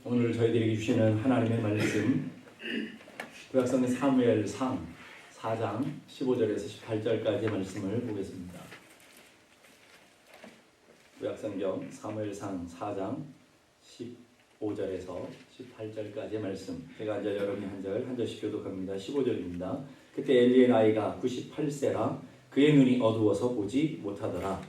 오늘 저희들에게 주시는 하나님의 말씀 구약성경 사무엘상 4장 15절에서 18절까지의 말씀을 보겠습니다. 구약성경 사무엘상 4장 15절에서 18절까지의 말씀, 제가 이제 여러분이 한 절씩 교독합니다. 15절입니다. 그때 엘리의 나이가 98세라 그의 눈이 어두워서 보지 못하더라.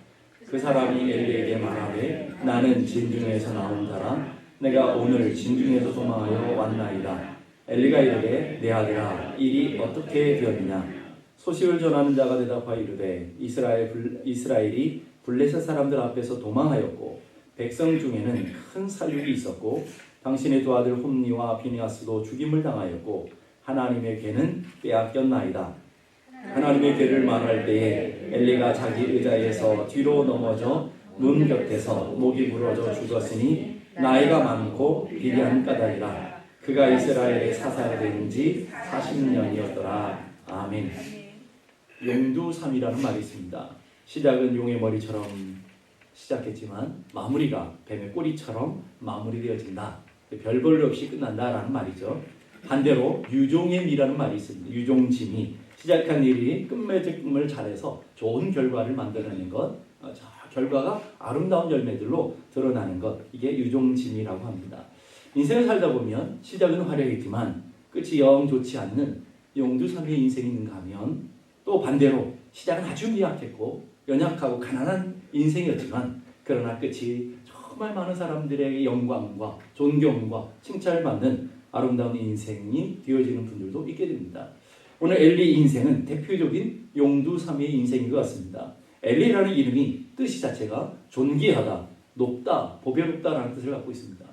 그 사람이 엘리에게 말하되 나는 진중에서 나온 자라 내가 오늘 진중에서 도망하여 왔나이다. 엘리가 이르되 내 아들아 일이 어떻게 되었느냐. 소식을 전하는 자가 대답하여 이르되 이스라엘이 블레셋 사람들 앞에서 도망하였고 백성 중에는 큰 살육이 있었고 당신의 두 아들 홈니와 비느하스도 죽임을 당하였고 하나님의 괴는 빼앗겼나이다. 하나님의 괴를 말할 때에 엘리가 자기 의자에서 뒤로 넘어져 문 곁에서 목이 부러져 죽었으니 나이가 많고 비리한 까닭이라. 그가 이스라엘의 사사가 된 지 40년이었더라. 아멘. 용두삼이라는 말이 있습니다. 시작은 용의 머리처럼 시작했지만 마무리가 뱀의 꼬리처럼 마무리되어진다. 별 볼일 없이 끝난다라는 말이죠. 반대로 유종의 미라는 말이 있습니다. 유종짐이 시작한 일이 끝맺음을 잘해서 좋은 결과를 만들어내는 것, 결과가 아름다운 열매들로 드러나는 것, 이게 유종짐이라고 합니다. 인생을 살다 보면 시작은 화려했지만 끝이 영 좋지 않는 용두삼이의 인생이 있는가 하면 또 반대로 시작은 아주 미약했고 연약하고 가난한 인생이었지만 그러나 끝이 정말 많은 사람들의 영광과 존경과 칭찬을 받는 아름다운 인생이 되어지는 분들도 있게 됩니다. 오늘 엘리 인생은 대표적인 용두삼이의 인생인 것 같습니다. 엘리라는 이름이 뜻이 자체가 존귀하다, 높다, 보배롭다라는 뜻을 갖고 있습니다.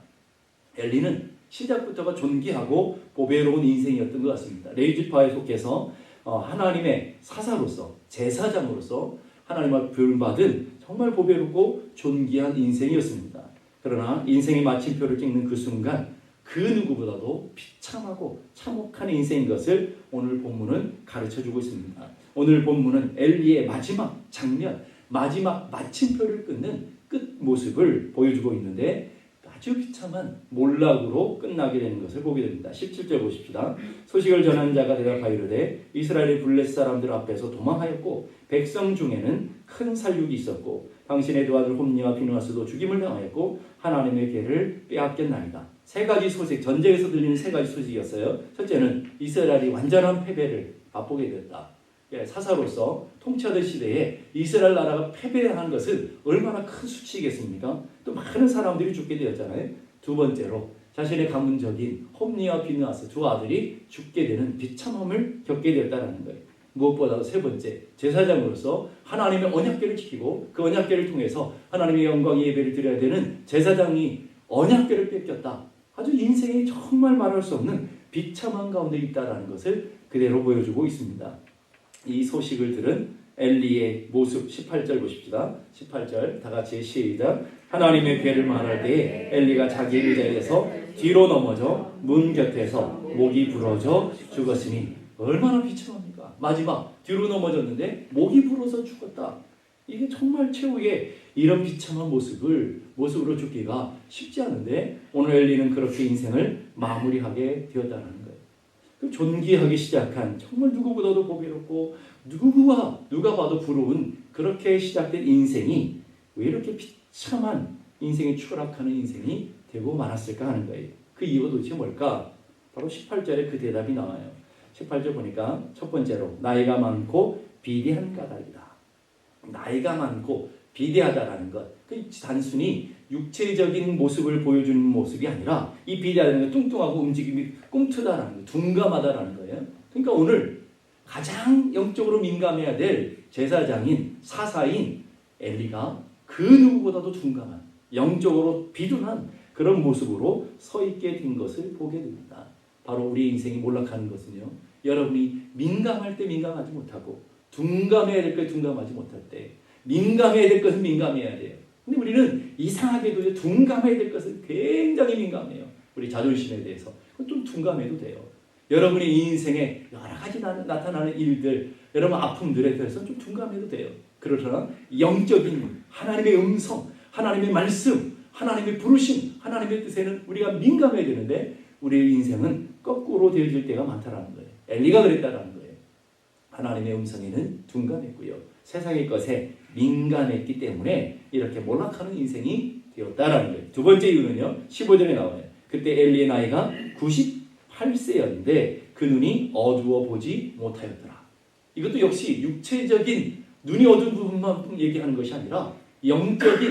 엘리는 시작부터가 존귀하고 보배로운 인생이었던 것 같습니다. 레위지파에 속해서 하나님의 사사로서, 제사장으로서 하나님의 부름받은 정말 보배롭고 존귀한 인생이었습니다. 그러나 인생의 마침표를 찍는 그 순간 그 누구보다도 비참하고 참혹한 인생인 것을 오늘 본문은 가르쳐주고 있습니다. 오늘 본문은 엘리의 마지막 장면, 마지막 마침표를 끊는 끝 모습을 보여주고 있는데 아주 비참한 몰락으로 끝나게 되는 것을 보게 됩니다. 17절 보십시다. 소식을 전하는 자가 대답하여 이르되 이스라엘의 블레셋 사람들 앞에서 도망하였고 백성 중에는 큰 살육이 있었고 당신의 두 아들 홈니와 비느하스도 죽임을 당하였고 하나님의 괴를 빼앗겼나이다. 세 가지 소식, 전쟁에서 들리는 세 가지 소식이었어요. 첫째는 이스라엘이 완전한 패배를 맛보게 되었다. 사사로서 통치하던 시대에 이스라엘 나라가 패배한 것은 얼마나 큰 수치겠습니까? 또 많은 사람들이 죽게 되었잖아요. 두 번째로 자신의 가문적인 홈니와 비느하스 두 아들이 죽게 되는 비참함을 겪게 되었다는 거예요. 무엇보다도 세 번째, 제사장으로서 하나님의 언약궤를 지키고 그 언약궤를 통해서 하나님의 영광의 예배를 드려야 되는 제사장이 언약궤를 뺏겼다. 아주 인생이 정말 말할 수 없는 비참한 가운데 있다는 것을 그대로 보여주고 있습니다. 이 소식을 들은 엘리의 모습 18절 보십시다. 18절 다 같이 시작. 하나님의 괴를 말할 때에 엘리가 자기 의자에서 뒤로 넘어져 문 곁에서 목이 부러져 죽었으니 얼마나 비참합니까? 마지막 뒤로 넘어졌는데 목이 부러져 죽었다. 이게 정말 최후의 이런 비참한 모습으로 죽기가 쉽지 않은데 오늘 엘리는 그렇게 인생을 마무리하게 되었다는 거예요. 존귀하게 시작한 정말 누구보다도 보배롭고 누가 봐도 부러운 그렇게 시작된 인생이 왜 이렇게 비참한 인생이 추락하는 인생이 되고 말았을까 하는 거예요. 그 이유가 도대체 뭘까? 바로 18절에 그 대답이 나와요. 18절 보니까 첫 번째로 나이가 많고 비대한 까닭이다. 나이가 많고 비대하다라는 것. 단순히 육체적인 모습을 보여주는 모습이 아니라 이 비대하다는 건 뚱뚱하고 움직임이 꿈트다라는 거예요. 둔감하다라는 거예요. 그러니까 오늘 가장 영적으로 민감해야 될 제사장인 사사인 엘리가 그 누구보다도 둔감한 영적으로 비둔한 그런 모습으로 서 있게 된 것을 보게 됩니다. 바로 우리 인생이 몰락하는 것은요. 여러분이 민감할 때 민감하지 못하고 둔감해야 될 때 둔감하지 못할 때 민감해야 될 것은 민감해야 돼요. 근데 우리는 이상하게도 둔감해야 될 것은 굉장히 민감해요. 우리 자존심에 대해서. 좀 둔감해도 돼요. 여러분의 인생에 여러 가지 나타나는 일들, 여러분 아픔들에 대해서 좀 둔감해도 돼요. 그러나 영적인 하나님의 음성, 하나님의 말씀, 하나님의 부르심, 하나님의 뜻에는 우리가 민감해야 되는데 우리의 인생은 거꾸로 되어질 때가 많다라는 거예요. 엘리가 그랬다라는 거예요. 하나님의 음성에는 둔감했고요. 세상의 것에 민감했기 때문에 이렇게 몰락하는 인생이 되었다라는 거예요. 두 번째 이유는요. 15절에 나와요. 그때 엘리의 나이가 98세였는데 그 눈이 어두워 보지 못하였더라. 이것도 역시 육체적인 눈이 어두운 부분만 얘기하는 것이 아니라 영적인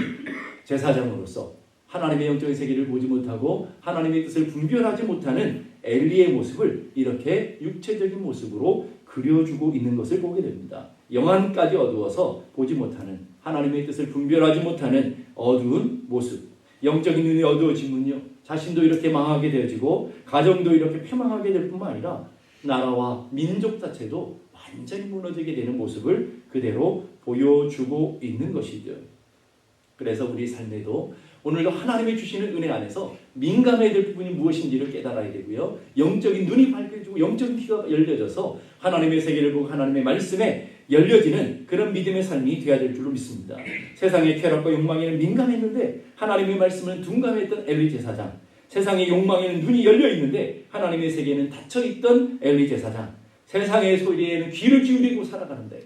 제사장으로서 하나님의 영적인 세계를 보지 못하고 하나님의 뜻을 분별하지 못하는 엘리의 모습을 이렇게 육체적인 모습으로 그려주고 있는 것을 보게 됩니다. 영안까지 어두워서 보지 못하는, 하나님의 뜻을 분별하지 못하는 어두운 모습. 영적인 눈이 어두워지면요, 자신도 이렇게 망하게 되어지고 가정도 이렇게 폐망하게 될 뿐만 아니라 나라와 민족 자체도 완전히 무너지게 되는 모습을 그대로 보여주고 있는 것이죠. 그래서 우리 삶에도 오늘도 하나님이 주시는 은혜 안에서 민감해야 될 부분이 무엇인지를 깨달아야 되고요. 영적인 눈이 밝혀지고 영적인 귀가 열려져서 하나님의 세계를 보고 하나님의 말씀에 열려지는 그런 믿음의 삶이 되어야 될 줄로 믿습니다. 세상의 쾌락과 욕망에는 민감했는데 하나님의 말씀은 둔감했던 엘리 제사장, 세상의 욕망에는 눈이 열려있는데 하나님의 세계에는 닫혀있던 엘리 제사장, 세상의 소리에는 귀를 기울이고 살아가는데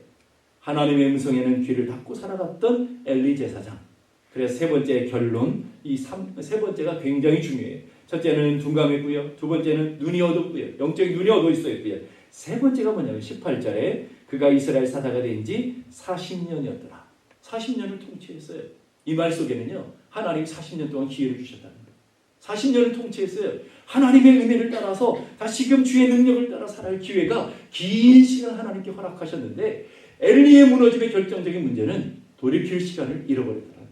하나님의 음성에는 귀를 닫고 살아갔던 엘리 제사장. 그래서 세 번째 결론, 세 번째가 굉장히 중요해요. 첫째는 둔감했고요. 두 번째는 눈이 어둡고요. 영적인 눈이 어두워 있었고요. 세 번째가 뭐냐면 18절에 그가 이스라엘 사사가 된 지 40년이었더라. 40년을 통치했어요. 이 말 속에는요, 하나님이 40년 동안 기회를 주셨다는 거예요. 40년을 통치했어요. 하나님의 은혜를 따라서 다시금 주의 능력을 따라 살아갈 기회가 긴 시간 하나님께 허락하셨는데 엘리의 무너짐의 결정적인 문제는 돌이킬 시간을 잃어버렸더라는 거예요.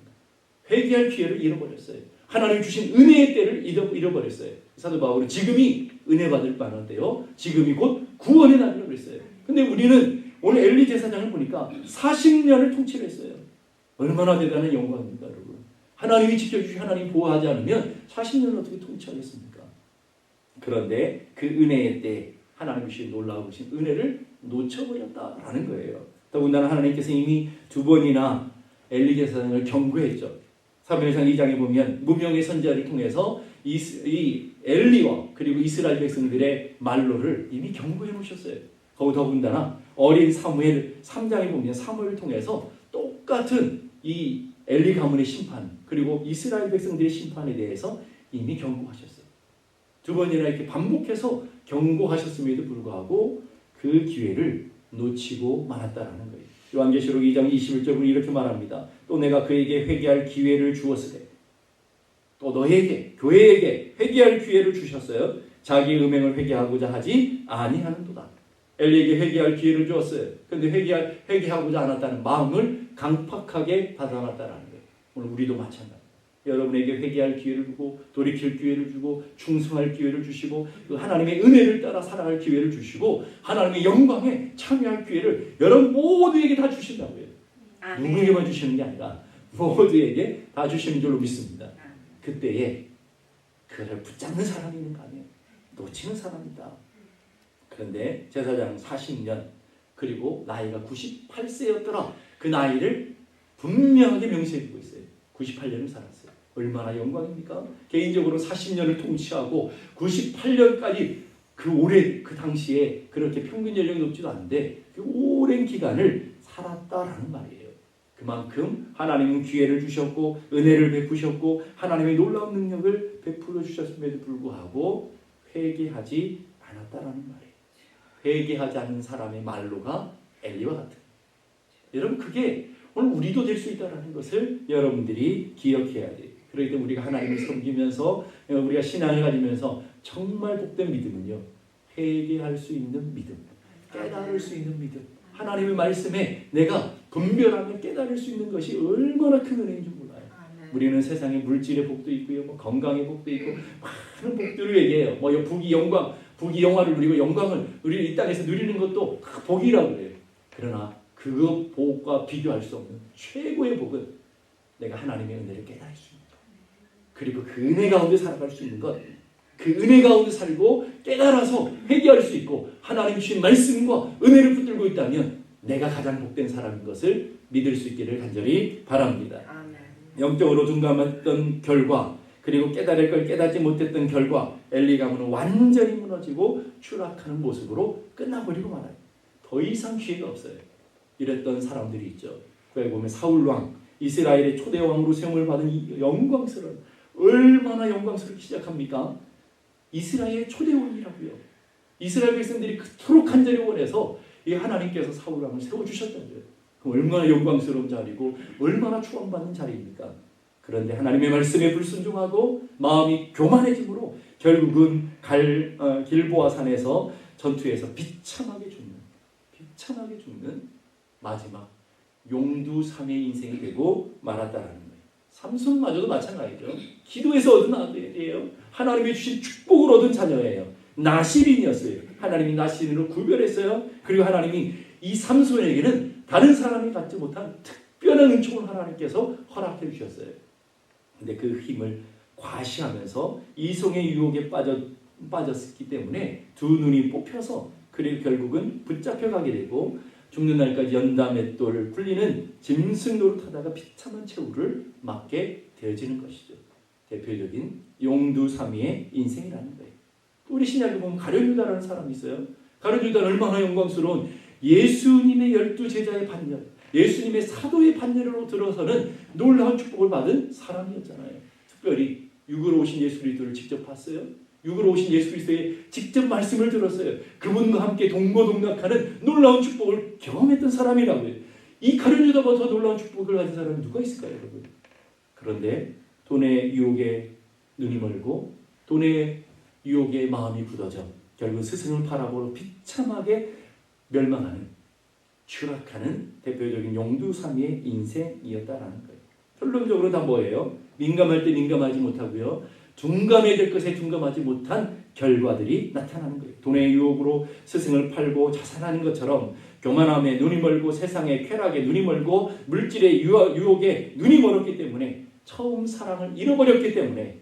회개할 기회를 잃어버렸어요. 하나님 주신 은혜의 때를 잃어버렸어요. 사도 바울은 지금이 은혜 받을 만한 때요, 지금이 곧 구원의 날이라고 그랬어요. 근데 우리는 오늘 엘리 제사장을 보니까 40년을 통치를 했어요. 얼마나 대단한 영광입니까, 여러분. 하나님이 지켜주시, 하나님이 보호하지 않으면 40년을 어떻게 통치하겠습니까? 그런데 그 은혜의 때 하나님이 주신 놀라우신 은혜를 놓쳐버렸다라는 거예요. 더군다나 하나님께서 이미 두 번이나 엘리 제사장을 경고했죠. 사무엘상 2장에 보면 무명의 선지자를 통해서 이 엘리와 그리고 이스라엘 백성들의 말로를 이미 경고해 놓으셨어요. 더군다나 어린 사무엘 3장에 보면 사무엘을 통해서 똑같은 이 엘리 가문의 심판 그리고 이스라엘 백성들의 심판에 대해서 이미 경고하셨어요. 두 번이나 이렇게 반복해서 경고하셨음에도 불구하고 그 기회를 놓치고 말았다라는 거예요. 요한계시록 2장 21절은 이렇게 말합니다. 또 내가 그에게 회개할 기회를 주었으되, 또 너에게 교회에게 회개할 기회를 주셨어요. 자기 음행을 회개하고자 하지 아니하는도다. 엘리에게 회개할 기회를 주었어요. 그런데 회개하고자 않았다는 마음을 강팍하게 닫아놨다라는 거예요. 오늘 우리도 마찬가지입니다. 여러분에게 회개할 기회를 주고 돌이킬 기회를 주고 충성할 기회를 주시고 하나님의 은혜를 따라 살아갈 기회를 주시고 하나님의 영광에 참여할 기회를 여러분 모두에게 다 주신다고요. 누구에게만 주시는 게 아니라 모두에게 다 주시는 줄로 믿습니다. 그때에 그를 붙잡는 사람이 있는 거 아니에요. 놓치는 사람이다. 그런데 제사장 40년 그리고 나이가 98세였더라. 그 나이를 분명하게 명시해주고 있어요. 98년을 살았어요. 얼마나 영광입니까? 개인적으로 40년을 통치하고 98년까지 그 당시에 그렇게 평균 연령이 높지도 않은데 그 오랜 기간을 살았다라는 말이에요. 그만큼 하나님은 기회를 주셨고 은혜를 베푸셨고 하나님의 놀라운 능력을 베풀어 주셨음에도 불구하고 회개하지 않았다라는 말이에요. 회개하지 않는 사람의 말로가 엘리와 같은. 여러분 그게 오늘 우리도 될 수 있다는 것을 여러분들이 기억해야 돼요. 그렇기 때문에 우리가 하나님을 섬기면서 우리가 신앙을 가지면서 정말 복된 믿음은요, 회개할 수 있는 믿음, 깨달을 수 있는 믿음, 하나님의 말씀에 내가 분별하며 깨달을 수 있는 것이 얼마나 큰 은혜인 줄 몰라요. 우리는 세상에 물질의 복도 있고요, 뭐 건강의 복도 있고 많은 복들을 얘기해요. 뭐 부귀 영화를 누리고 영광을 우리 이 땅에서 누리는 것도 복이라고 그래요. 그러나 그 복과 비교할 수 없는 최고의 복은 내가 하나님의 은혜를 깨달을 수 있는 것, 그리고 그 은혜 가운데 살아갈 수 있는 것, 그 은혜 가운데 살고 깨달아서 회개할 수 있고 하나님 주신 말씀과 은혜를 붙들고 있다면 내가 가장 복된 사람인 것을 믿을 수 있기를 간절히 바랍니다. 아멘. 영적으로 둔감했던 결과, 그리고 깨달을 걸 깨닫지 못했던 결과 엘리 가문은 완전히 무너지고 추락하는 모습으로 끝나버리고 말아요. 더 이상 기회가 없어요. 이랬던 사람들이 있죠. 거기 보면 사울 왕, 이스라엘의 초대 왕으로 세움을 받은 이 영광스러운, 얼마나 영광스럽게 시작합니까? 이스라엘의 초대 왕이라고요. 이스라엘 백성들이 그토록 간절히 원해서 이 하나님께서 사울 왕을 세워주셨다고요. 그럼 얼마나 영광스러운 자리고 얼마나 추앙받는 자리입니까? 그런데 하나님의 말씀에 불순종하고 마음이 교만해짐으로 결국은 길보아 산에서 전투에서 비참하게 죽는 마지막 용두삼의 인생이 되고 말았다라는 거예요. 삼손마저도 마찬가지죠. 기도에서 얻은 아들이에요. 하나님이 주신 축복을 얻은 자녀예요. 나실인이었어요. 하나님이 나실인으로 구별했어요. 그리고 하나님이 이 삼손에게는 다른 사람이 갖지 못한 특별한 은총을 하나님께서 허락해 주셨어요. 근데 그 힘을 과시하면서 이성의 유혹에 빠졌기 때문에 두 눈이 뽑혀서 그리고 결국은 붙잡혀가게 되고 죽는 날까지 연다맷돌을 굴리는 짐승 노릇하다가 비참한 최후를 맞게 되어지는 것이죠. 대표적인 용두삼위의 인생이라는 거예요. 우리 신약에 보면 가룟유다라는 사람이 있어요. 가룟유다는 얼마나 영광스러운 예수님의 12제자의 반열, 예수님의 사도의 반열로 들어서는 놀라운 축복을 받은 사람이었잖아요. 특별히 육으로 오신 예수 그리스도를 직접 봤어요. 육으로 오신 예수 그리스도의 직접 말씀을 들었어요. 그분과 함께 동거동락하는 놀라운 축복을 경험했던 사람이라고요. 이 가룟유다보다 더 놀라운 축복을 가진 사람이 누가 있을까요, 여러분? 그런데 돈의 유혹에 눈이 멀고 돈의 유혹에 마음이 굳어져 결국 스승을 팔아보러 비참하게 멸망하는, 추락하는 대표적인 용두삼위의 인생이었다라는 거예요. 결론적으로 다 뭐예요? 민감할 때 민감하지 못하고요. 둔감해질 것에 둔감하지 못한 결과들이 나타나는 거예요. 돈의 유혹으로 스승을 팔고 자살하는 것처럼 교만함에 눈이 멀고 세상의 쾌락에 눈이 멀고 물질의 유혹에 눈이 멀었기 때문에 처음 사랑을 잃어버렸기 때문에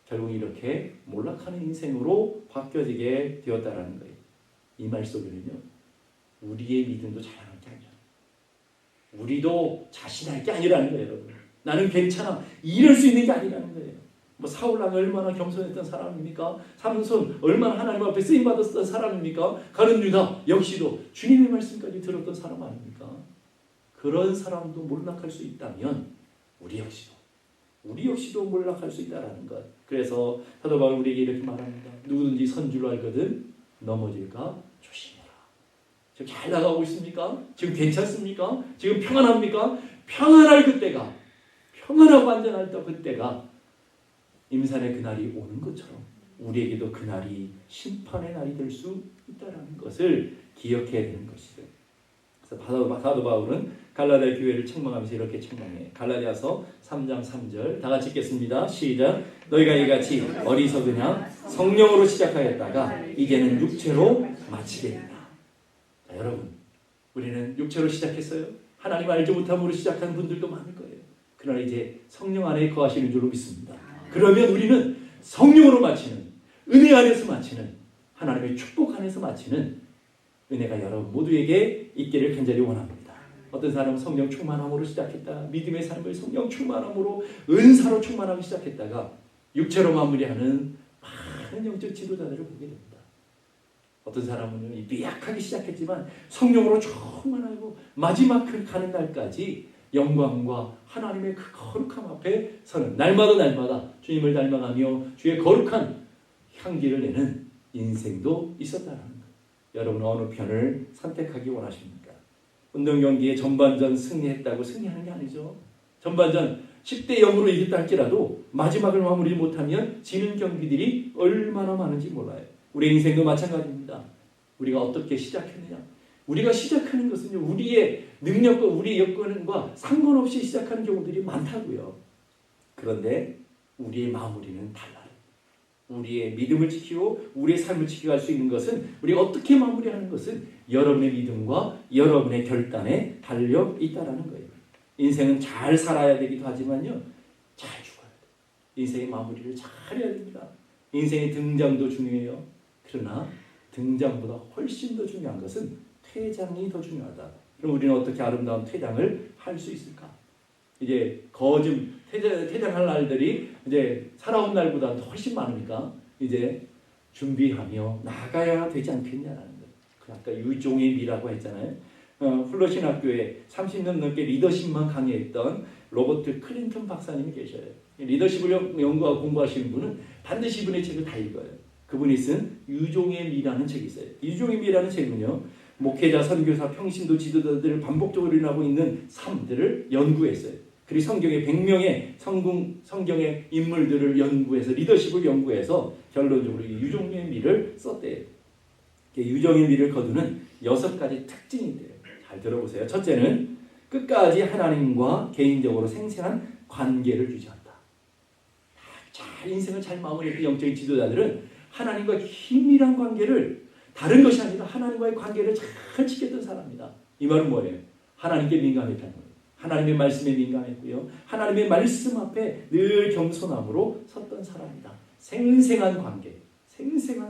결국 이렇게 몰락하는 인생으로 바뀌어지게 되었다라는 거예요. 이 말 속에는요, 우리의 믿음도 자랑할 게 아니라 우리도 자신할 게 아니라는 거예요, 여러분. 나는 괜찮아, 이럴 수 있는 게 아니라는 거예요. 뭐 사울왕이 얼마나 겸손했던 사람입니까? 삼손 얼마나 하나님 앞에 쓰임 받았던 사람입니까? 가룟유다 역시도 주님의 말씀까지 들었던 사람 아닙니까? 그런 사람도 몰락할 수 있다면 우리 역시도 몰락할 수 있다라는 것. 그래서 사도 바울 우리에게 이렇게 말합니다. 누구든지 선 줄 알거든 넘어질까 조심해라. 지금 잘 나가고 있습니까? 지금 괜찮습니까? 지금 평안합니까? 평안할 그때가, 평안하고 안전할 그때가 임산의 그날이 오는 것처럼 우리에게도 그날이 심판의 날이 될 수 있다는 것을 기억해야 되는 것이죠. 그래서 사도 바울은 갈라디아 교회를 책망하면서 이렇게 책망해요. 갈라디아서 3장 3절 다 같이 읽겠습니다. 시작. 너희가 이같이 어리석으냐 성령으로 시작하였다가 이제는 육체로 마치겠다. 자, 여러분, 우리는 육체로 시작했어요. 하나님 알지 못함으로 시작한 분들도 많을 거예요. 그러나 이제 성령 안에 거하시는 줄로 믿습니다. 그러면 우리는 성령으로 마치는, 은혜 안에서 마치는, 하나님의 축복 안에서 마치는 은혜가 여러분 모두에게 있기를 간절히 원합니다. 어떤 사람은 성령 충만함으로 시작했다. 믿음의 삶을 성령 충만함으로, 은사로 충만하기 시작했다가 육체로 마무리하는 많은 영적 지도자들을 보게 됩니다. 어떤 사람은 미약하게 시작했지만 성령으로 충만하고 마지막 가는 날까지 영광과 하나님의 그 거룩함 앞에 서는, 날마다 주님을 닮아가며 주의 거룩한 향기를 내는 인생도 있었다는 것. 여러분 어느 편을 선택하기 원하십니까? 운동 경기에 전반전 승리했다고 승리하는 게 아니죠. 전반전 10대 0으로 이겼다 할지라도 마지막을 마무리 못하면 지는 경기들이 얼마나 많은지 몰라요. 우리 인생도 마찬가지입니다. 우리가 어떻게 시작했느냐. 우리가 시작하는 것은요, 우리의 능력과 우리의 여건과 상관없이 시작하는 경우들이 많다고요. 그런데 우리의 마무리는 달라요. 우리의 믿음을 지키고 우리의 삶을 지켜갈 수 있는 것은, 우리가 어떻게 마무리하는 것은 여러분의 믿음과 여러분의 결단에 달려 있다는 거예요. 인생은 잘 살아야 되기도 하지만요, 잘 죽어야 돼요. 인생의 마무리를 잘 해야 됩니다. 인생의 등장도 중요해요. 그러나 등장보다 훨씬 더 중요한 것은 퇴장이 더 중요하다. 그럼 우리는 어떻게 아름다운 퇴장을 할 수 있을까? 이제 퇴장할 날들이 이제 살아온 날보다 훨씬 많으니까 이제 준비하며 나가야 되지 않겠냐라는 거예요. 그 아까 유종의 미라고 했잖아요. 플러신학교에 30년 넘게 리더십만 강의했던 로버트 클린턴 박사님이 계셔요. 리더십을 연구하고 공부하시는 분은 반드시 이분의 책을 다 읽어요. 그분이 쓴 유종의 미라는 책이 있어요. 유종의 미라는 책은요, 목회자, 선교사, 평신도 지도자들을 반복적으로 일어나고 있는 삶들을 연구했어요. 그리고 성경의 100명의 성경의 인물들을 연구해서 리더십을 연구해서 결론적으로 유종의 미를 썼대요. 유종의 미를 거두는 6가지 특징이 돼요. 잘 들어보세요. 첫째는 끝까지 하나님과 개인적으로 생생한 관계를 유지한다. 잘 인생을 잘 마무리했던 영적인 지도자들은 하나님과 긴밀한 관계를, 다른 것이 아니라 하나님과의 관계를 잘 지켰던 사람입니다. 이 말은 뭐예요? 하나님께 민감했다는 거예요. 하나님의 말씀에 민감했고요. 하나님의 말씀 앞에 늘 겸손함으로 섰던 사람이다. 생생한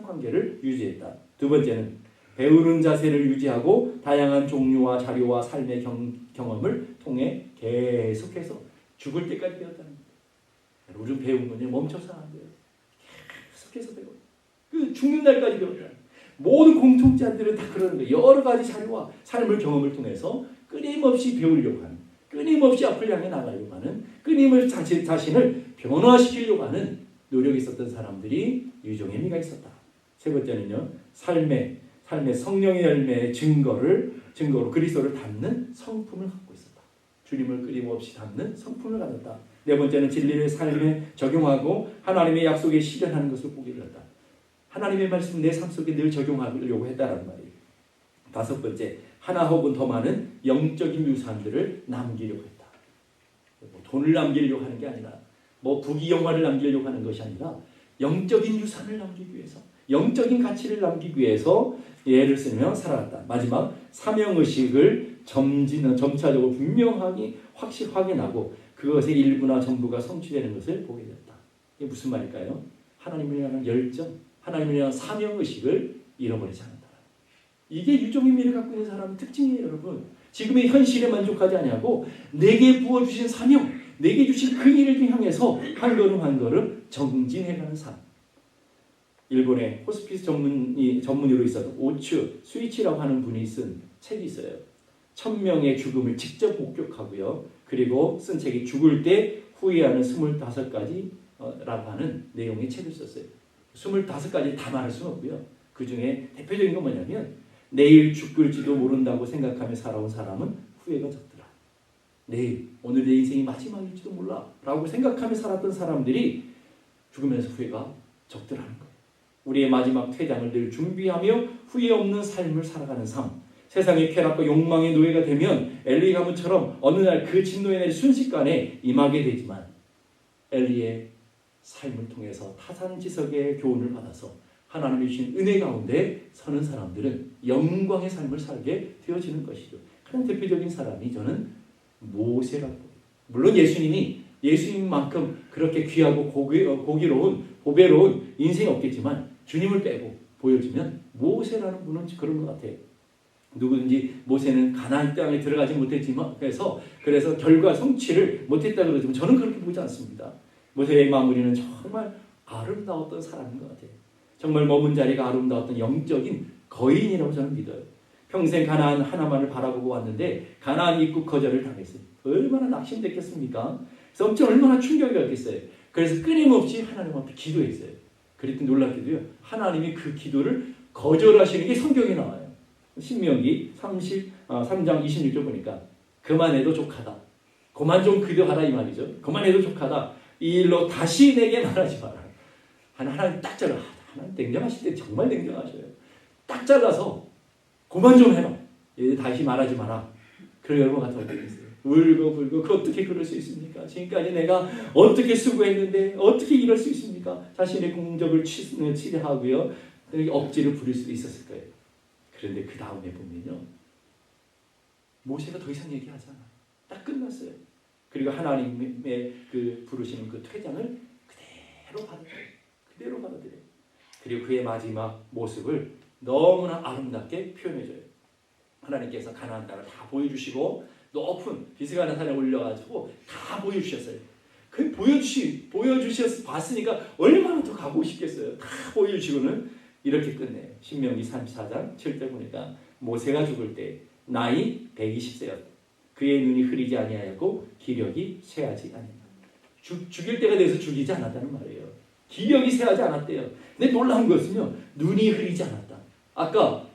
관계를 유지했다. 두 번째는 배우는 자세를 유지하고 다양한 종류와 자료와 삶의 경험을 통해 계속해서 죽을 때까지 배웠다는 거예요. 요즘 배운 거는 멈춰서 안 돼요. 계속해서 배워요. 그 죽는 날까지 배웠다. 모든 공통자들은 다 그러는 거예요. 여러 가지 자료와 삶의 경험을 통해서 끊임없이 배우려고 하는, 끊임없이 앞을 향해 나가려고 하는, 끊임없이 자신을 변화시키려고 하는 노력이 있었던 사람들이 유종의 미가 있었다. 세 번째는요, 삶의 성령의 열매의 증거로 그리스도를 담는 성품을 갖고 있었다. 주님을 끊임없이 담는 성품을 가졌다. 네 번째는 진리를 삶에 적용하고 하나님의 약속에 실현하는 것을 보게 되었다. 하나님의 말씀을 내 삶 속에 늘 적용하려고 했다라는 말이에요. 다섯 번째, 하나 혹은 더 많은 영적인 유산들을 남기려고 했다. 돈을 남기려고 하는 게 아니라, 부귀영화를 남기려고 하는 것이 아니라 영적인 유산을 남기기 위해서, 영적인 가치를 남기기 위해서 예를 쓰며 살아갔다. 마지막, 사명의식을 점차적으로 분명하게 확인하고 그것의 일부나 전부가 성취되는 것을 보게 되었다. 이게 무슨 말일까요? 하나님을 향한 열정, 하나님을 향한 사명의식을 잃어버리지 않는다. 이게 유종의 미를 갖고 있는 사람의 특징이에요, 여러분. 지금의 현실에 만족하지 아니하고 내게 부어주신 사명, 내게 주신 그 일을 향해서 한 걸음 한 걸음 정진해가는 삶. 일본의 호스피스 전문의로 있었던 오츠 스위치라고 하는 분이 쓴 책이 있어요. 1000명의 죽음을 직접 목격하고요. 그리고 쓴 책이 죽을 때 후회하는 25가지라고 하는 내용의 책을 썼어요. 25가지 다 말할 수는 없고요. 그 중에 대표적인 건 뭐냐면, 내일 죽을지도 모른다고 생각하며 살아온 사람은 후회가 적더라. 오늘 내 인생이 마지막일지도 몰라 라고 생각하며 살았던 사람들이 죽으면서 후회가 적더라는 거예요. 우리의 마지막 퇴장을 늘 준비하며 후회 없는 삶을 살아가는 삶. 세상의 쾌락과 욕망의 노예가 되면 엘리 가문처럼 어느 날 그 진노의 날이 순식간에 임하게 되지만, 엘리의 삶을 통해서 타산지석의 교훈을 받아서 하나님이 주신 은혜 가운데 서는 사람들은 영광의 삶을 살게 되어지는 것이죠. 가장 대표적인 사람이 저는 모세라고. 물론 예수님만큼 그렇게 귀하고 고기로운 보배로운 인생이 없겠지만 주님을 빼고 보여주면 모세라는 분은 그런 것 같아요. 누구든지 모세는 가나안 땅에 들어가지 못했지만 그래서 결과 성취를 못했다 그러지만 저는 그렇게 보지 않습니다. 모세의 마무리는 정말 아름다웠던 사람인 것 같아요. 정말 머문 자리가 아름다웠던 영적인 거인이라고 저는 믿어요. 평생 가나안 하나만을 바라보고 왔는데 가나안 입국 거절을 당했어요. 얼마나 낙심됐겠습니까? 그래서 얼마나 충격이 왔겠어요. 그래서 끊임없이 하나님 앞에 기도했어요. 그랬더니 놀랍게도요, 하나님이 그 기도를 거절하시는 게 성경에 나와요. 신명기 3장 26절 보니까 그만해도 족하다. 그만 좀 기도하라 이 말이죠. 그만해도 족하다. 이 일로 다시 내게 말하지 마라. 하나님 딱 잘라. 하나님 냉정하실 때 정말 냉정하셔요. 딱 잘라서 그만 좀 해라. 다시 말하지 마라. 그런 여러분 같은 어떻게 있어요? 울고 그 어떻게 그럴 수 있습니까? 지금까지 내가 어떻게 수고했는데 어떻게 이럴 수 있습니까? 자신의 공적을 치료하고요. 억지를 부릴 수도 있었을 거예요. 그런데 그 다음에 보면요, 모세가 더 이상 얘기하지 않아요. 딱 끝났어요. 그리고 하나님의 그 부르시는 그 퇴장을 그대로 받아들여요. 그리고 그의 마지막 모습을 너무나 아름답게 표현해줘요. 하나님께서 가나안 땅을 다 보여주시고 높은 비스가나 산에 올려가지고 다 보여주셨어요. 그 보여주셔서 봤으니까 얼마나 더 가고 싶겠어요. 다 보여주시고는 이렇게 끝내요. 신명기 34장 7절 보니까 모세가 죽을 때 나이 120세였다. 그의 눈이 흐리지 아니하였고 기력이 쇠하지 아니하였다. 죽일 때가 돼서 죽이지 않았다는 말이에요. 기력이 쇠하지 않았대요. 근데 놀라운 것은요, 눈이 흐리지 않았다. 아까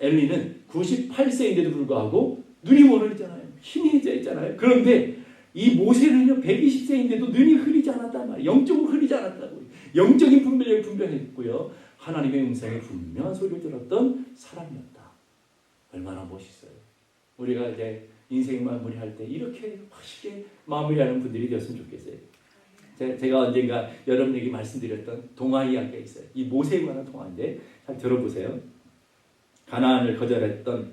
엘리는 98세인데도 불구하고 눈이 멀어있잖아요. 힘이 있잖아요. 그런데 이 모세는요 120세인데도 눈이 흐리지 않았단 말이에요. 영적으로 흐리지 않았다고요. 영적인 분별력이 분명했고요. 하나님의 음성에 분명한 소리를 들었던 사람이었다. 얼마나 멋있어요. 우리가 이제 인생 마무리할 때 이렇게 멋있게 마무리하는 분들이 되었으면 좋겠어요. 제가 언젠가 여러분에게 말씀드렸던 동화 이야기가 있어요. 이 모세에 관한 동화인데 잘 들어보세요. 가나안을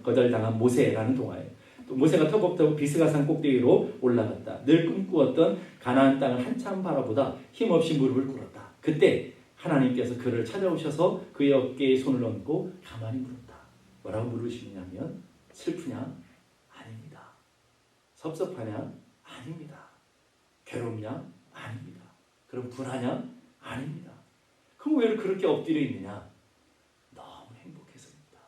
거절당한 모세라는 동화예요. 또 모세가 터벅터벅 비스가산 꼭대기로 올라갔다. 늘 꿈꾸었던 가나안 땅을 한참 바라보다 힘없이 무릎을 꿇었다. 그때 하나님께서 그를 찾아오셔서 그의 어깨에 손을 얹고 가만히 물었다. 뭐라고 물으시냐면 슬프냐? 아닙니다. 섭섭하냐? 아닙니다. 괴롭냐? 아닙니다. 그럼 분하냐? 아닙니다. 그럼 왜 그렇게 엎드려 있느냐? 너무 행복해서입니다.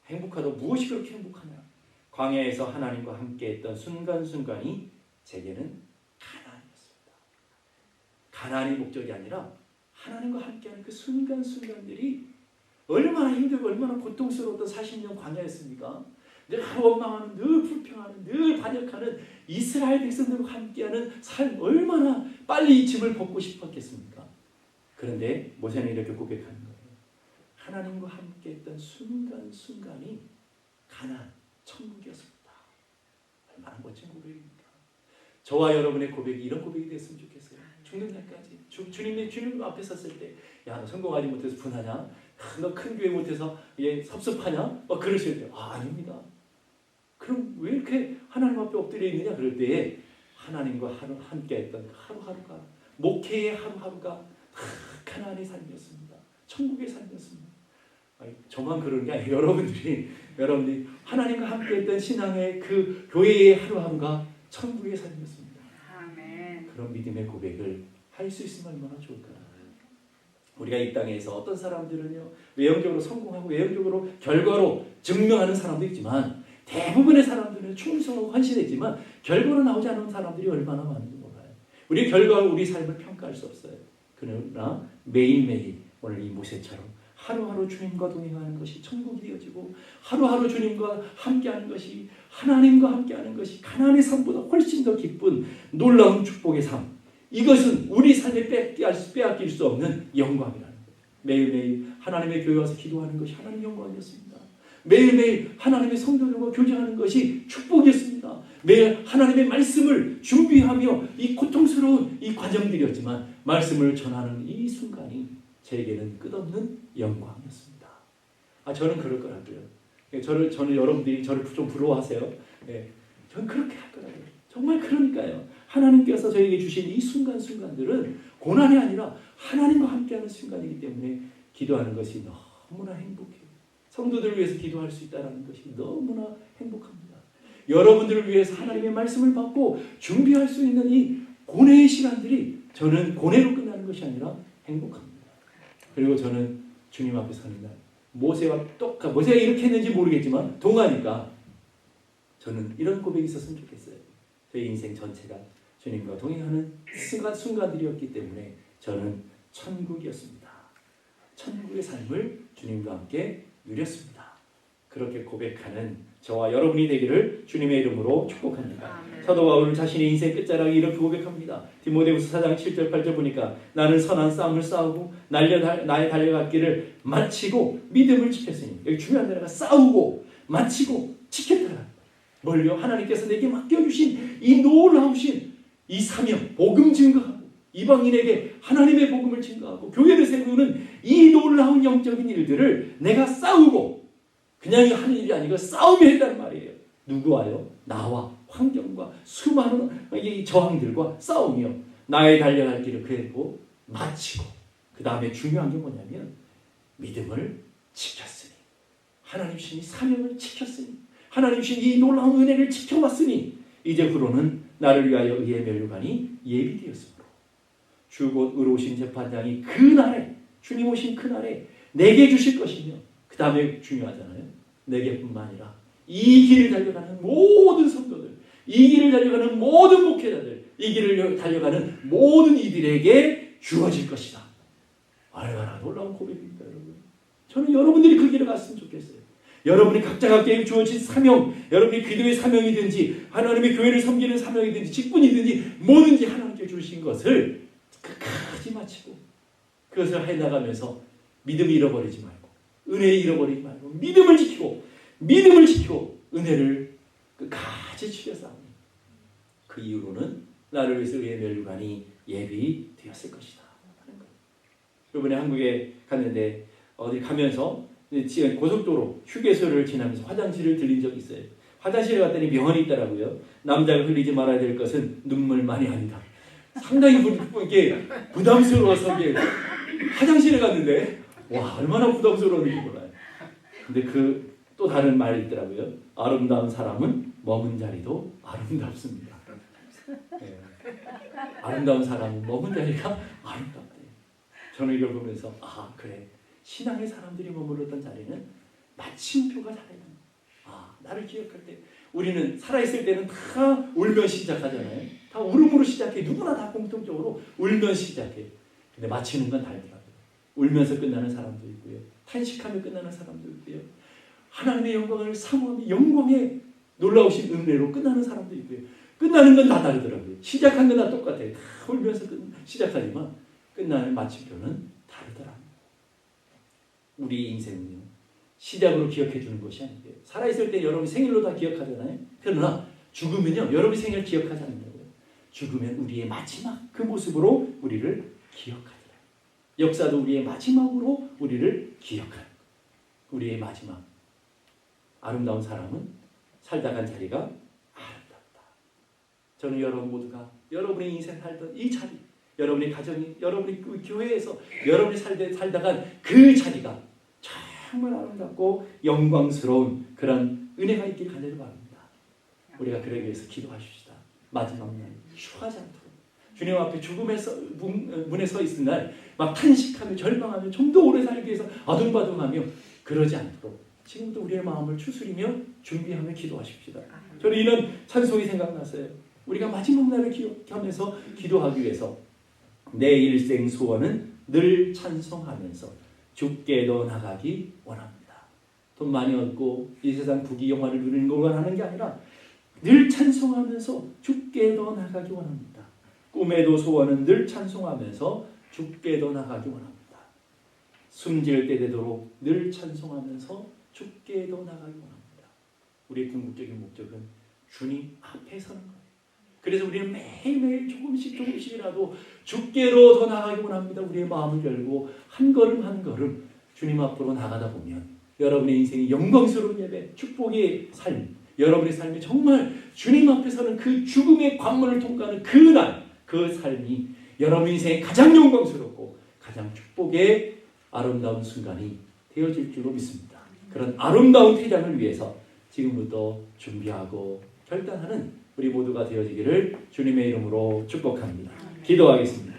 행복하다고 무엇이 그렇게 행복하냐? 광야에서 하나님과 함께했던 순간순간이 제게는 가나안이었습니다. 가나안이 목적이 아니라 하나님과 함께하는 그 순간순간들이 얼마나 힘들고 얼마나 고통스러웠던 40년 광야였습니까? 늘 원망하는, 늘 불평하는, 늘 반역하는 이스라엘 백성들과 함께하는 삶, 얼마나 빨리 이 짐을 벗고 싶었겠습니까? 그런데 모세는 이렇게 고백하는 거예요. 하나님과 함께했던 순간순간이 가나안, 천국이었습니다. 얼마나 멋진 고백입니까? 저와 여러분의 고백이 이런 고백이 됐으면 좋겠어요. 죽는 날까지. 주님 앞에 섰을 때, 야, 너 성공하지 못해서 분하냐? 너 큰 교회 못해서 섭섭하냐? 그러실 때, 아닙니다. 그럼 왜 이렇게 하나님 앞에 엎드려 있느냐? 그럴 때에 하나님과 함께했던 하루하루가, 목회의 하루하루가 가나안의 삶이었습니다. 천국의 삶이었습니다. 저만 그런 게 아니에요. 여러분들이 하나님과 함께했던 신앙의 그 교회의 하루하루가 천국의 삶이었습니다. 아멘. 그런 믿음의 고백을 할 수 있으면 얼마나 좋을까요? 우리가 이 땅에서 어떤 사람들은요, 외형적으로 성공하고 외형적으로 결과로 증명하는 사람도 있지만, 대부분의 사람들은 충성하고 헌신했지만 결과로 나오지 않은 사람들이 얼마나 많은지 몰라요. 우리 결과로 우리 삶을 평가할 수 없어요. 그러나 매일매일 오늘 이 모세처럼 하루하루 주님과 동행하는 것이 천국이 되어지고, 하루하루 주님과 함께하는 것이, 하나님과 함께하는 것이 가나안의 삶보다 훨씬 더 기쁜 놀라운 축복의 삶, 이것은 우리 삶에 빼앗길 수 없는 영광이라는 거예요. 매일매일 하나님의 교회 와서 기도하는 것이 하나님의 영광이었습니다. 매일매일 하나님의 성도들과 교제하는 것이 축복이었습니다. 매일 하나님의 말씀을 준비하며 이 고통스러운 이 과정들이었지만 말씀을 전하는 이 순간이 제게는 끝없는 영광이었습니다. 저는 그럴 거라고요. 저는 여러분들이 저를 좀 부러워하세요. 저는 그렇게 할 거라고요. 정말 그러니까요. 하나님께서 저에게 주신 이 순간순간들은 고난이 아니라 하나님과 함께하는 순간이기 때문에 기도하는 것이 너무나 행복해요. 성도들을 위해서 기도할 수 있다는 것이 너무나 행복합니다. 여러분들을 위해서 하나님의 말씀을 받고 준비할 수 있는 이 고뇌의 시간들이 저는 고뇌로 끝나는 것이 아니라 행복합니다. 그리고 저는 주님 앞에 서는 날 모세가 이렇게 했는지 모르겠지만 동하니까 저는 이런 고백이 있었으면 좋겠어요. 저희 인생 전체가 주님과 동행하는 순간들이었기 때문에 저는 천국이었습니다. 천국의 삶을 주님과 함께 누렸습니다. 그렇게 고백하는 저와 여러분이 되기를 주님의 이름으로 축복합니다. 사도 바울은 자신의 인생 끝자락에 이렇게 고백합니다. 디모데후서 4장 7절 8절 보니까 나는 선한 싸움을 싸우고 나의 달려갈 길을 마치고 믿음을 지켰으니, 여기 중요한 단어가 싸우고 마치고 지켰다. 뭘요? 하나님께서 내게 맡겨주신 이 놀라우신 이 사명, 복음 증거하고 이방인에게 하나님의 복음을 증거하고 교회를 세우는 이 놀라운 영적인 일들을 내가 싸우고, 그냥 하는 일이 아니고 싸우며 했다는 말이에요. 누구와요? 나와 환경과 수많은 이 저항들과 싸우며 나의 달려갈 길을 그리고 마치고, 그 다음에 중요한 게 뭐냐면 믿음을 지켰으니, 하나님 신이 사명을 지켰으니, 하나님 주신 이 놀라운 은혜를 지켜왔으니 이제부로는 나를 위하여 의의 면류관이 예비되었으므로 주 곧 의로우신 재판장이 그날에, 주님 오신 그날에 내게 주실 것이며, 그 다음에 중요하잖아요. 내게뿐만 아니라 이 길을 달려가는 모든 성도들, 이 길을 달려가는 모든 목회자들, 이 길을 달려가는 모든 이들에게 주어질 것이다. 얼마나 놀라운 고백입니까, 여러분? 저는 여러분들이 그 길을 갔으면 좋겠어요. 여러분이 각자 각자에게 주어진 사명, 여러분이 기도의 사명이든지 하나님의 교회를 섬기는 사명이든지 직분이든지 뭐든지 하나님께 주신 것을 끝까지 마치고 그것을 해나가면서 믿음을 잃어버리지 말고, 은혜를 잃어버리지 말고, 믿음을 지키고 은혜를 끝까지 지켜 싸우니 그 이후로는 나를 위해서 의의 면류관이 예비되었을 것이다 하는 거예요. 이번에 한국에 갔는데 어디 가면서 고속도로 휴게소를 지나면서 화장실을 들린 적이 있어요. 화장실에 갔더니 명언이 있더라고요. 남자가 흘리지 말아야 될 것은 눈물만이 아니다. 상당히 이게 부담스러워서 이게 화장실에 갔는데 와, 얼마나 부담스러운지 몰라요. 근데 그 또 다른 말이 있더라고요. 아름다운 사람은 머문 자리도 아름답습니다. 네. 아름다운 사람은 머문 자리가 아름답대요. 저는 이걸 보면서 아, 그래. 신앙의 사람들이 머물렀던 자리는 마침표가 달라요. 아, 나를 기억할 때 우리는 살아있을 때는 다 울며 시작하잖아요. 다 울음으로 시작해. 누구나 다 공통적으로 울면 시작해. 근데 마치는 건 다르더라고요. 울면서 끝나는 사람도 있고요. 탄식하며 끝나는 사람도 있고요. 하나님의 영광을 사모하며 영광의 놀라우신 은혜로 끝나는 사람도 있고요. 끝나는 건 다 다르더라고요. 시작한 건 다 똑같아요. 다 울면서 시작하지만 끝나는 마침표는 다르더라고요. 우리 인생은요, 시작으로 기억해 주는 것이 아니고요. 살아있을 때 여러분 생일로 다 기억하잖아요. 그러나 죽으면요, 여러분 생일 기억하지 않는다고요. 죽으면 우리의 마지막 그 모습으로 우리를 기억하더라고요. 역사도 우리의 마지막으로 우리를 기억하는 거예요. 우리의 마지막. 아름다운 사람은 살다 간 자리가 아름답다. 저는 여러분 모두가 여러분의 인생 살던 이 자리, 여러분의 가정이, 여러분의 그 교회에서 여러분이 살다간 그 자리가 정말 아름답고 영광스러운 그런 은혜가 있길 간절히 바랍니다. 우리가 그러기 위해서 기도하십시다. 마지막 날 휴하지 않도록 주님 앞에 죽음의 문에 서 있을 날 막 탄식하며 절망하며 좀 더 오래 살기 위해서 아둥바둥하며 그러지 않도록 지금부터 우리의 마음을 추스리며 준비하며 기도하십시다. 저는 이런 찬송이 생각났어요. 우리가 마지막 날을 기억하면서 기도하기 위해서 내 일생 소원은 늘 찬송하면서 주께도 나가기 원합니다. 돈 많이 얻고 이 세상 부귀 영화를 누리는 것만 하는 게 아니라 늘 찬송하면서 주께도 나가기 원합니다. 꿈에도 소원은 늘 찬송하면서 주께도 나가기 원합니다. 숨질 때 되도록 늘 찬송하면서 주께도 나가기 원합니다. 우리의 궁극적인 목적은 주님 앞에 서는 거예요. 그래서 우리는 매일매일 조금씩이라도 주께로 더 나가기 원합니다. 우리의 마음을 열고 한 걸음 한 걸음 주님 앞으로 나가다 보면 여러분의 인생이 영광스러운 예배, 축복의 삶, 여러분의 삶이 정말 주님 앞에 서는 그 죽음의 관문을 통과하는 그날, 그 삶이 여러분 인생의 가장 영광스럽고 가장 축복의 아름다운 순간이 되어질 줄로 믿습니다. 그런 아름다운 퇴장을 위해서 지금부터 준비하고 결단하는 우리 모두가 되어지기를 주님의 이름으로 축복합니다. 기도하겠습니다.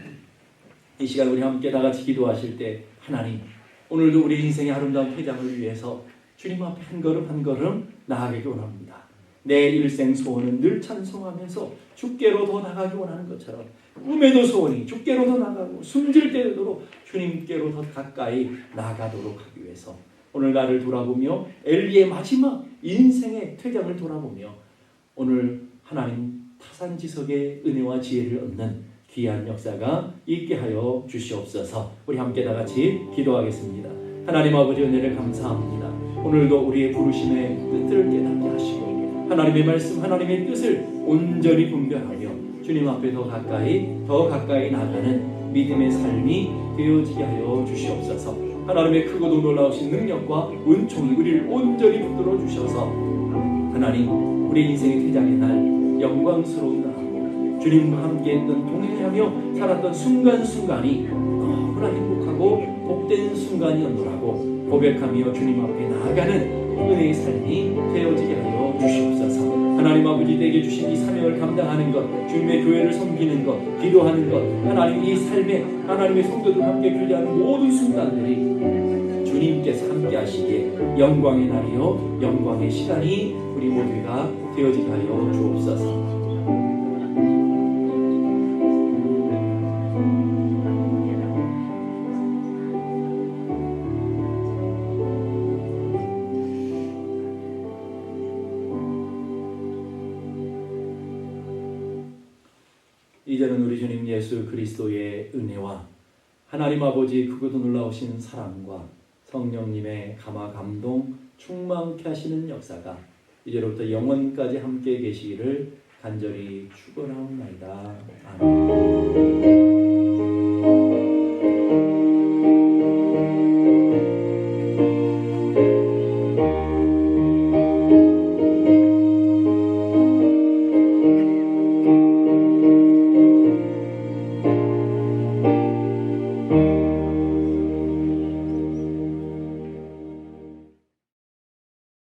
이 시간 우리 함께 다 같이 기도하실 때 하나님, 오늘도 우리 인생의 아름다운 퇴장을 위해서 주님 앞에 한 걸음 한 걸음 나아가기 원합니다. 내 일생 소원은 늘 찬송하면서 주께로 더 나가기 원하는 것처럼 꿈에도 소원이 주께로 더 나가고 숨질 때도 주님께로 더 가까이 나가도록 하기 위해서 오늘 나를 돌아보며 엘리의 마지막 인생의 퇴장을 돌아보며 오늘 하나님 타산지석의 은혜와 지혜를 얻는 귀한 역사가 있게 하여 주시옵소서. 우리 함께 다 같이 기도하겠습니다. 하나님 아버지 은혜를 감사합니다. 오늘도 우리의 부르심의 뜻을 깨닫게 하시고 하나님의 말씀, 하나님의 뜻을 온전히 분별하며 주님 앞에 더 가까이 나가는 믿음의 삶이 되어지게 하여 주시옵소서. 하나님의 크고도 놀라우신 능력과 은총이 우리를 온전히 붙들어 주셔서 하나님 우리 인생의 퇴장의 날 영광스러운 날 주님과 함께했던 동행하며 살았던 순간순간이 너무나 행복하고 복된 순간이었노라고 고백하며 주님 앞에 나아가는 은혜의 삶이 되어지게 하여 하여 주시옵소서. 하나님 아버지 내게 주신 이 사명을 감당하는 것, 주님의 교회를 섬기는 것, 기도하는 것, 하나님 이 삶에 하나님의 성도들과 함께 교제하는 모든 순간들이 주님께서 함께 하시기에 영광의 날이요 영광의 시간이 우리 모두가 되어지게 하여 주옵소서. 이제는 우리 주님 예수 그리스도의 은혜와 하나님 아버지 크고도 놀라우신 사랑과 성령님의 감화 감동 충만케 하시는 역사가 이제로부터 영원까지 함께 계시기를 간절히 축원하옵나이다. 아멘.